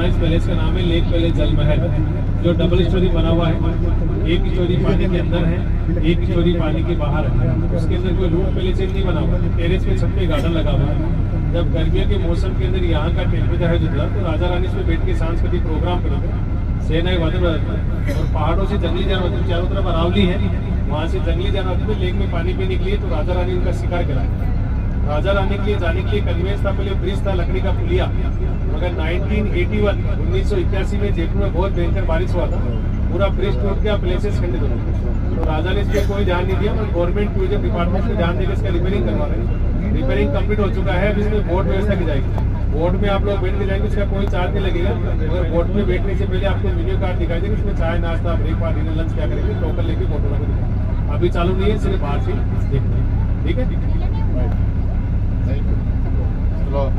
इस पैलेस का नाम है लेक पैलेस जल महल, जो डबल स्टोरी बना हुआ है। एक स्टोरी पानी के अंदर है, एक स्टोरी पानी के बाहर है। उसके अंदर कोई रूम पैलेस नहीं बना हुआ, टेरेस पे छत पे गार्डन लगा हुआ है। जब गर्मियों के मौसम के अंदर यहाँ का टेम्परेचर है जितना, तो राजा रानी इसमें बैठ के सांस्कृतिक प्रोग्राम करेंगे, सेना के वादन बजाते और पहाड़ों से जंगली जानवर, चारों तरफ अरावली है, वहाँ से जंगली जानवर लेक में पानी पीने के लिए, तो राजा रानी उनका शिकार कराए। राजा रानी के लिए जाने के लिए कन्वेंस था, पहले ब्रिज था लकड़ी का पुलिया, मगर 1981 में जयपुर में बहुत भयंकर बारिश हुआ था, पूरा ब्रिज टूट गया, प्लेसेस खंडित हो गए। तो राजा ने इस पर कोई ध्यान नहीं दिया, और गवर्नमेंट टूरिज्म डिपार्टमेंट को ध्यान देकर इसका रिपेयरिंग करवा रहे हैं। रिपेयरिंग कंप्लीट हो चुका है, इसमें बोट व्यवस्था की जाएगी। बोट में आप लोग बैठ के जाएंगे, उसका कोई चार्ज नहीं लगेगा, मगर बोट में बैठने से पहले आपको मेन्यू कार्ड दिखाई देगा, उसमें चाय नाश्ता ब्रेकफास्ट डिनर लंच क्या करेंगे, टोकन लेके बोट वाला को दिखाएंगे। अभी चालू नहीं है, सिर्फ बाहर से देखना है, ठीक है।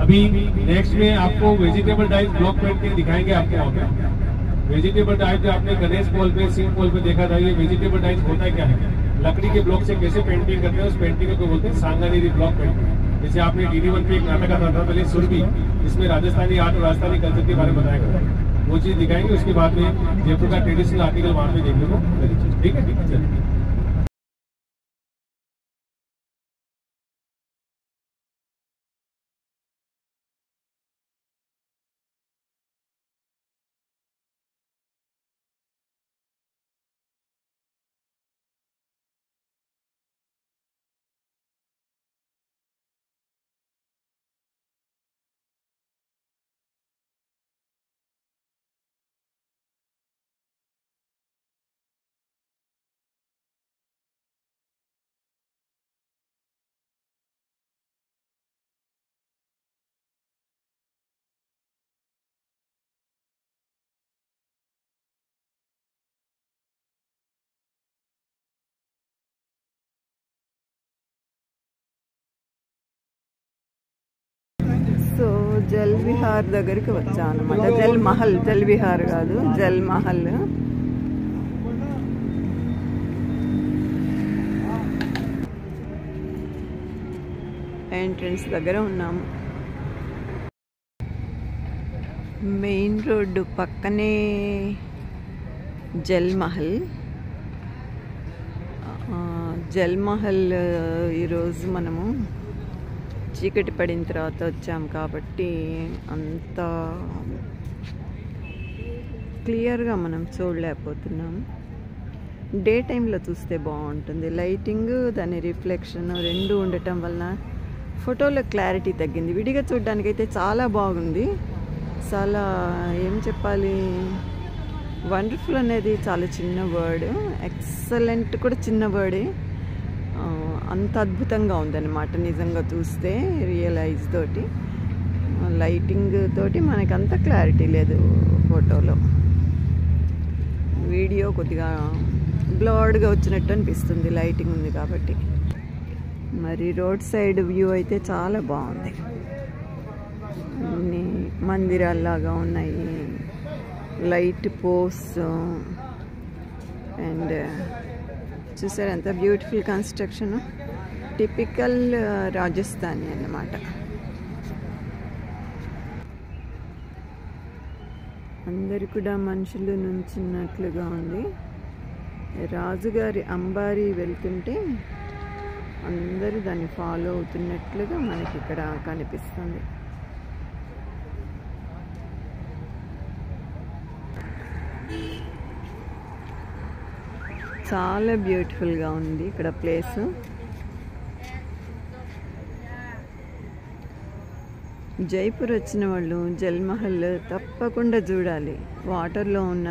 अभी नेक्स्ट में आपको वेजिटेबल डाइट ब्लॉक पेंट के दिखाएंगे आपको वहाँ पे। वेजिटेबल डाइट जो आपने गणेश पॉल पे सिंह पॉल पे देखा था, ये वेजिटेबल डाइट होता है क्या है, लकड़ी के ब्लॉक से कैसे पेंटिंग करते हैं, उस पेंटिंग को बोलते हैं सांगानेरी ब्लॉक पेंटिंग। जैसे आपने DD1 पे एक नाटक आता था पहले सुरभि, जिसमें राजस्थानी आर्ट और राजस्थानी कल्चर के बारे में बताया गया, वो चीज दिखाएंगे। उसके बाद में जयपुर का ट्रेडिशनल आर्टिकल वहाँ पे देखने को मिलेगा, ठीक है। चलिए సో జల్ విహార్ దగ్గరికి వచ్చాం అనమాట. జల్ మహల్, జల్ విహార్ కాదు, జల్ మహల్. ఎంట్రన్స్ దగ్గర ఉన్నాము. మెయిన్ రోడ్డు పక్కనే జల్ మహల్. జల్ మహల్ ఈరోజు మనము చీకటి పడిన తర్వాత వచ్చాం కాబట్టి అంత క్లియర్గా మనం చూడలేకపోతున్నాం. డే టైంలో చూస్తే బాగుంటుంది. లైటింగ్ దాని రిఫ్లెక్షన్ రెండు ఉండటం వలన ఫోటోలో క్లారిటీ తగ్గింది. విడిగా చూడడానికైతే చాలా బాగుంది. చాలా ఏం చెప్పాలి, వండర్ఫుల్ అనేది చాలా చిన్న వర్డ్, ఎక్సలెంట్ కూడా చిన్న వర్డే. అంత అద్భుతంగా ఉందన్నమాట నిజంగా చూస్తే. రియలైజ్ తోటి, లైటింగ్ తోటి మనకు అంత క్లారిటీ లేదు ఫోటోలో. వీడియో కొద్దిగా బ్లర్డ్గా వచ్చినట్టు అనిపిస్తుంది, లైటింగ్ ఉంది కాబట్టి. మరి రోడ్ సైడ్ వ్యూ అయితే చాలా బాగుంది. అన్ని మందిరాల్లాగా ఉన్నాయి, లైట్ పోస్ట్ అండ్ చూసారు ఎంత బ్యూటిఫుల్ కన్స్ట్రక్షన్. టిపికల్ రాజస్థానీ అన్నమాట. అందరు కూడా మనుషులు నుంచున్నట్లుగా ఉంది. రాజుగారి అంబారీ వెళ్తుంటే అందరూ దాన్ని ఫాలో అవుతున్నట్లుగా మనకి ఇక్కడ కనిపిస్తుంది. చాలా బ్యూటిఫుల్గా ఉంది ఇక్కడ ప్లేస్. జైపూర్ వచ్చిన వాళ్ళు జల్ మహల్ తప్పకుండా చూడాలి. వాటర్లో ఉన్న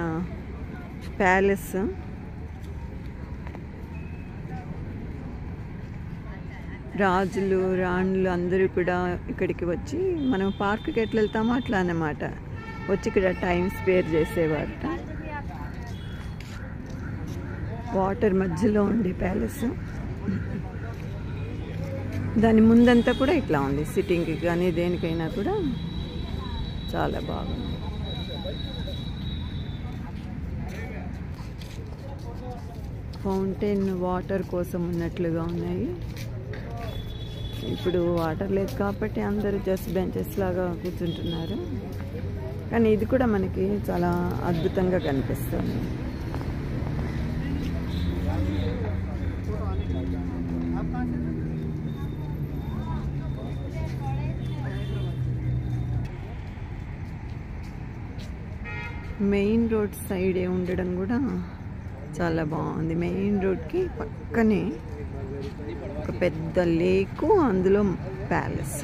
ప్యాలెస్, రాజులు రాణులు అందరూ కూడా ఇక్కడికి వచ్చి, మనం పార్క్కి ఎట్లా వెళ్తామో అట్లా అన్నమాట, వచ్చి ఇక్కడ టైం స్పేర్ చేసేవారట. వాటర్ మధ్యలో ఉంది ప్యాలెస్. దాని ముందంతా కూడా ఇట్లా ఉంది, సిట్టింగ్కి కానీ దేనికైనా కూడా చాలా బాగుంది. ఫౌంటైన్ వాటర్ కోసం ఉన్నట్లుగా ఉన్నాయి. ఇప్పుడు వాటర్ లేదు కాబట్టి అందరూ జస్ట్ బెంచెస్ లాగా కూర్చుంటున్నారు. కానీ ఇది కూడా మనకి చాలా అద్భుతంగా కనిపిస్తుంది. మెయిన్ రోడ్ సైడే ఉండడం కూడా చాలా బాగుంది. మెయిన్ రోడ్కి పక్కనే ఒక పెద్ద లేకు, అందులో ప్యాలెస్.